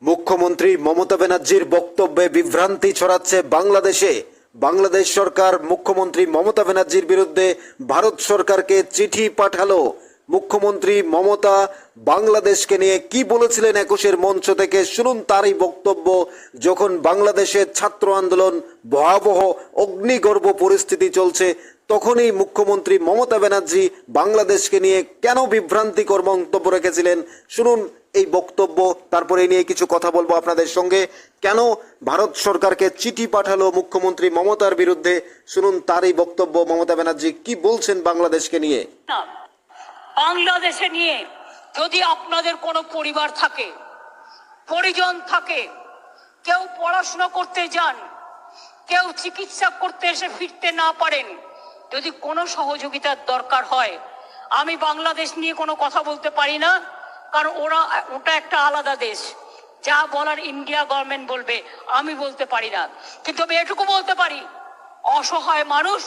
মুখ্যমন্ত্রী মমতা ব্যানার্জির বক্তব্যে বিভ্রান্তি ছড়াচ্ছে বাংলাদেশে। বাংলাদেশ সরকার মুখ্যমন্ত্রী মমতা ব্যানার্জির বিরুদ্ধে ভারত সরকারকে চিঠি পাঠালো। মুখ্যমন্ত্রী মমতা বাংলাদেশকে নিয়ে কি বলেছিলেন ২১-এর মঞ্চ থেকে, শুনুন তারই বক্তব্য। যখন বাংলাদেশের ছাত্র আন্দোলন ভয়াবহ অগ্নিগর্ভ পরিস্থিতি চলছে, তখনই মুখ্যমন্ত্রী মমতা ব্যানার্জি বাংলাদেশকে নিয়ে কেন বিভ্রান্তিকর মন্তব্য রেখেছিলেন, শুনুন এই বক্তব্য। তারপরে নিয়ে কিছু কথা বলবো আপনাদের সঙ্গে। কেন ভারত সরকারকে চিঠি পাঠালো মুখ্যমন্ত্রী মমতার বিরুদ্ধে, শুনুন তারই বক্তব্য। মমতা ব্যানার্জি কি বলছেন বাংলাদেশকে নিয়ে। বাংলাদেশে নিয়ে যদি আপনাদের কোনো পরিবার থাকে, পরিজন থাকে, কেউ পড়াশোনা করতে যান, কেউ চিকিৎসা করতে এসে ফিরতে না পারেন, যদি কোনো সহযোগিতার দরকার হয়, আমি বাংলাদেশ নিয়ে কোনো কথা বলতে পারি না, কারণ ওটা একটা আলাদা দেশ। যা বলার ইন্ডিয়া গভর্নমেন্ট বলবে, আমি বলতে পারি না। কিন্তু আমি এটুকু বলতে পারি, অসহায় মানুষ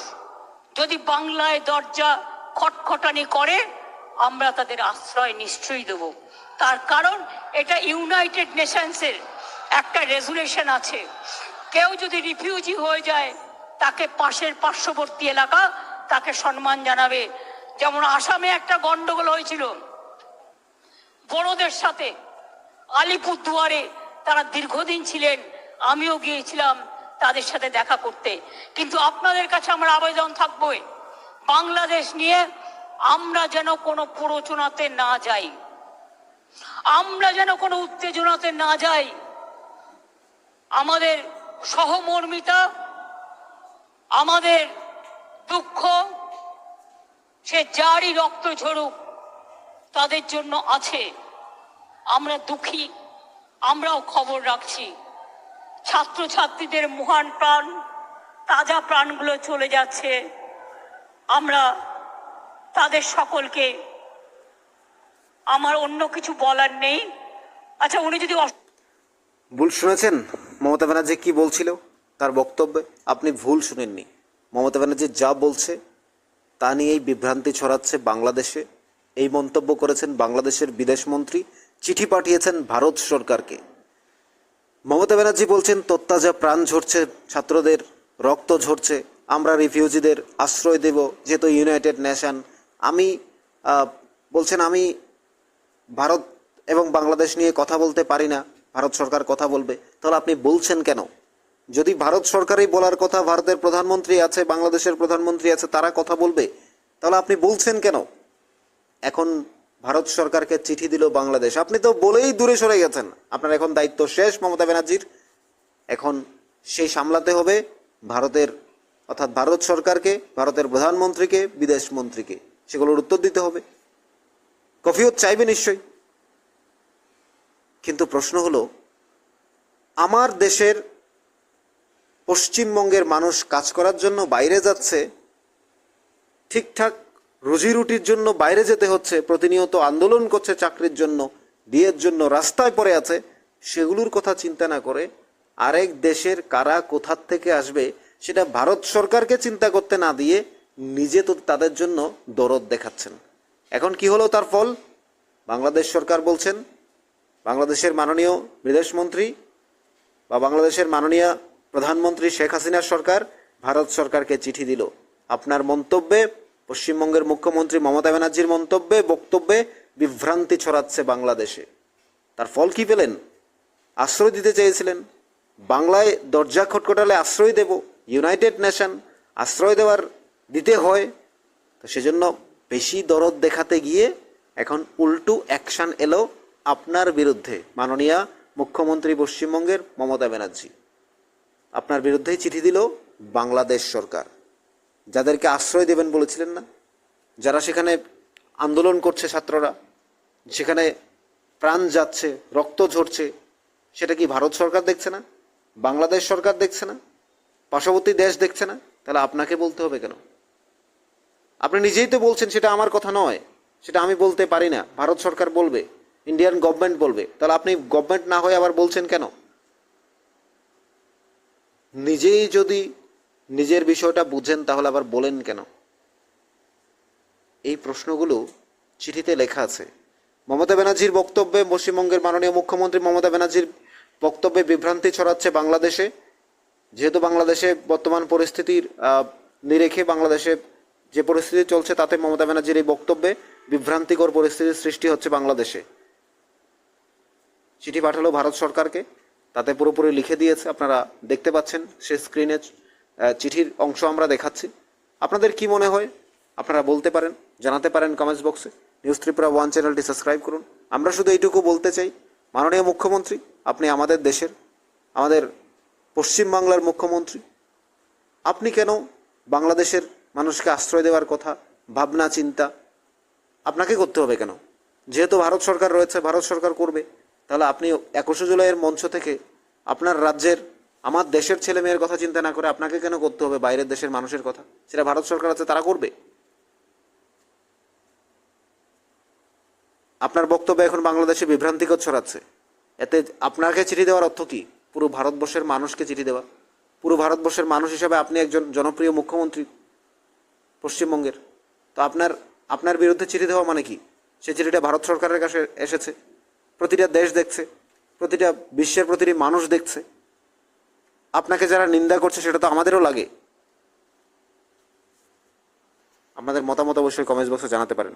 যদি বাংলায় দরজা খটখটানি করে, আমরা তাদের আশ্রয় নিশ্চয়ই দেব। তার কারণ এটা ইউনাইটেড নেশনসের একটা রেজুলেশন আছে। কেউ যদি রিফিউজি হয়ে যায়, তাকে পার্শ্ববর্তী এলাকা তাকে সম্মান জানাবে। যেমন আসামে একটা গন্ডগোল হয়েছিল বড়দের সাথে, আলিপুরদুয়ারে তারা দীর্ঘদিন ছিলেন, আমিও গিয়েছিলাম তাদের সাথে দেখা করতে। কিন্তু আপনাদের কাছে আমার আবেদন থাকবে, বাংলাদেশ নিয়ে আমরা যেন কোনো প্ররোচনাতে না যাই, আমরা যেন কোনো উত্তেজনাতে না যাই। আমাদের সহমর্মিতা, আমাদের দুঃখ, সে যারই রক্ত ঝরুক তাদের জন্য আছে। আমরা দুঃখী, আমরাও খবর রাখছি। ছাত্রছাত্রীদের মহান প্রাণ, তাজা প্রাণগুলো চলে যাচ্ছে। আমরা তাদের সকলকে, আমার অন্য কিছু বলার নেই। আচ্ছা, উনি যদি ভুল শুনেছেন মমতা ব্যানার্জি কি বলছিল তার বক্তব্যে? আপনি ভুল শুনেননি। মমতা ব্যানার্জি যা বলছে তা নিয়েই বিভ্রান্তি ছড়াচ্ছে বাংলাদেশে। এই মন্তব্য করেছেন বাংলাদেশের বিদেশমন্ত্রী, চিঠি পাঠিয়েছেন ভারত সরকারকে। মমতা ব্যানার্জি বলছেন তত্তাজা প্রাণ ঝরছে, ছাত্রদের রক্ত ঝরছে, আমরা রিফিউজিদের আশ্রয় দেব, যেহেতু ইউনাইটেড নেশন। আমি বলছেন আমি ভারত এবং বাংলাদেশ নিয়ে কথা বলতে পারি না, ভারত সরকার কথা বলবে। তাহলে আপনি বলছেন কেন? যদি ভারত সরকারই বলার কথা, ভারতের প্রধানমন্ত্রী আছে, বাংলাদেশের প্রধানমন্ত্রী আছে, তারা কথা বলবে, তাহলে আপনি বলছেন কেন? এখন ভারত সরকারকে চিঠি দিল বাংলাদেশ, আপনি তো বলেই দূরে সরে গেছেন। আপনার এখন দায়িত্ব শেষ মমতা ব্যানার্জির। এখন সেই সামলাতে হবে ভারতের, অর্থাৎ ভারত সরকারকে, ভারতের প্রধানমন্ত্রীকে, বিদেশ মন্ত্রীকে, সেগুলোর উত্তর দিতে হবে। কফিয়ত চাইবে নিশ্চয়ই। কিন্তু প্রশ্ন হলো, আমার দেশের পশ্চিমবঙ্গের মানুষ কাজ করার জন্য বাইরে যাচ্ছে, ঠিকঠাক রুজি রুটির জন্য বাইরে যেতে হচ্ছে, প্রতিনিয়ত আন্দোলন করছে চাকরির জন্য, বিয়ের জন্য রাস্তায় পড়ে আছে, সেগুলোর কথা চিন্তা না করে আরেক দেশের কারা কোথার থেকে আসবে সেটা ভারত সরকারকে চিন্তা করতে না দিয়ে নিজে তো তাদের জন্য দরদ দেখাচ্ছেন। এখন কি হলো তার ফল? বাংলাদেশ সরকার বলছেন, বাংলাদেশের মাননীয় বিদেশমন্ত্রী বা বাংলাদেশের মাননীয় প্রধানমন্ত্রী শেখ হাসিনার সরকার ভারত সরকারকে চিঠি দিল। আপনার মন্তব্যে, পশ্চিমবঙ্গের মুখ্যমন্ত্রী মমতা ব্যানার্জির মন্তব্যে, বক্তব্যে বিভ্রান্তি ছড়াচ্ছে বাংলাদেশে। তার ফল কি পেলেন? আশ্রয় দিতে চেয়েছিলেন, বাংলায় দরজা খটখটালে আশ্রয় দেব, ইউনাইটেড নেশন, আশ্রয় দিতে হয়। তো সেজন্য বেশি দরদ দেখাতে গিয়ে এখন উল্টো অ্যাকশন এলো আপনার বিরুদ্ধে। মাননীয় মুখ্যমন্ত্রী পশ্চিমবঙ্গের মমতা ব্যানার্জি, আপনার বিরুদ্ধেই চিঠি দিল বাংলাদেশ সরকার। যাদেরকে আশ্রয় দেবেন বলেছিলেন না, যারা সেখানে আন্দোলন করছে, ছাত্ররা সেখানে প্রাণ যাচ্ছে, রক্ত ঝরছে, সেটা কি ভারত সরকার দেখছে না? বাংলাদেশ সরকার দেখছে না? পার্শ্ববর্তী দেশ দেখছে না? তাহলে আপনাকে বলতে হবে কেন? আপনি নিজেই তো বলছেন সেটা আমার কথা নয়, সেটা আমি বলতে পারি না, ভারত সরকার বলবে, ইন্ডিয়ান গভর্নমেন্ট বলবে। তাহলে আপনি গভর্নমেন্ট না হয়ে আবার বলছেন কেন? নিজেই যদি নিজের বিষয়টা বুঝেন তাহলে আবার বলেন কেন? এই প্রশ্নগুলো চিঠিতে লেখা আছে। মমতা ব্যানার্জির বক্তব্যে, পশ্চিমবঙ্গের মাননীয় মুখ্যমন্ত্রী মমতা ব্যানার্জির বক্তব্যে বিভ্রান্তি ছড়াচ্ছে বাংলাদেশে। যেহেতু বাংলাদেশে বর্তমান পরিস্থিতির নিরেখে বাংলাদেশে যে পরিস্থিতি চলছে তাতে মমতা ব্যানার্জির এই বক্তব্যে বিভ্রান্তিকর পরিস্থিতির সৃষ্টি হচ্ছে বাংলাদেশে। চিঠি পাঠালো ভারত সরকারকে, তাতে পুরোপুরি লিখে দিয়েছে, আপনারা দেখতে পাচ্ছেন সে স্ক্রিনে চিঠির অংশ আমরা দেখাচ্ছি। আপনাদের কি মনে হয় আপনারা বলতে পারেন, জানাতে পারেন কমেন্টস বক্সে। নিউজ ত্রিপুরা 1 চ্যানেলটি সাবস্ক্রাইব করুন। আমরা শুধু এইটুকু বলতে চাই, মাননীয় মুখ্যমন্ত্রী, আপনি আমাদের দেশের, আমাদের পশ্চিমবাংলার মুখ্যমন্ত্রী, আপনি কেন বাংলাদেশের মানুষকে আশ্রয় দেওয়ার কথা ভাবনা চিন্তা আপনাকে করতে হবে কেন? যেহেতু ভারত সরকার রয়েছে, ভারত সরকার করবে, তাহলে আপনি 21শে জুলাইয়ের মঞ্চ থেকে আপনার রাজ্যের, আমার দেশের ছেলে মেয়ের কথা চিন্তা না করে আপনাকে কেন করতে হবে বাইরের দেশের মানুষের কথা? সেটা ভারত সরকার আছে, তারা করবে। আপনার বক্তব্য এখন বাংলাদেশে বিভ্রান্তিকর ছড়াচ্ছে। এতে আপনাকে চিঠি দেওয়ার অর্থ কি? পুরো ভারতবর্ষের মানুষকে চিঠি দেওয়া। পুরো ভারতবর্ষের মানুষ হিসাবে আপনি একজন জনপ্রিয় মুখ্যমন্ত্রী পশ্চিমবঙ্গের, তো আপনার বিরুদ্ধে চিঠি দেওয়া মানে কি? সে চিঠিটা ভারত সরকারের কাছে এসেছে, প্রতিটা দেশ দেখছে, প্রতিটা বিশ্বের প্রতিটি মানুষ দেখছে। আপনাকে যারা নিন্দা করছে সেটা তো আমাদেরও লাগে। আপনাদের মতামত অবশ্যই কমেন্টস বক্সে জানাতে পারেন।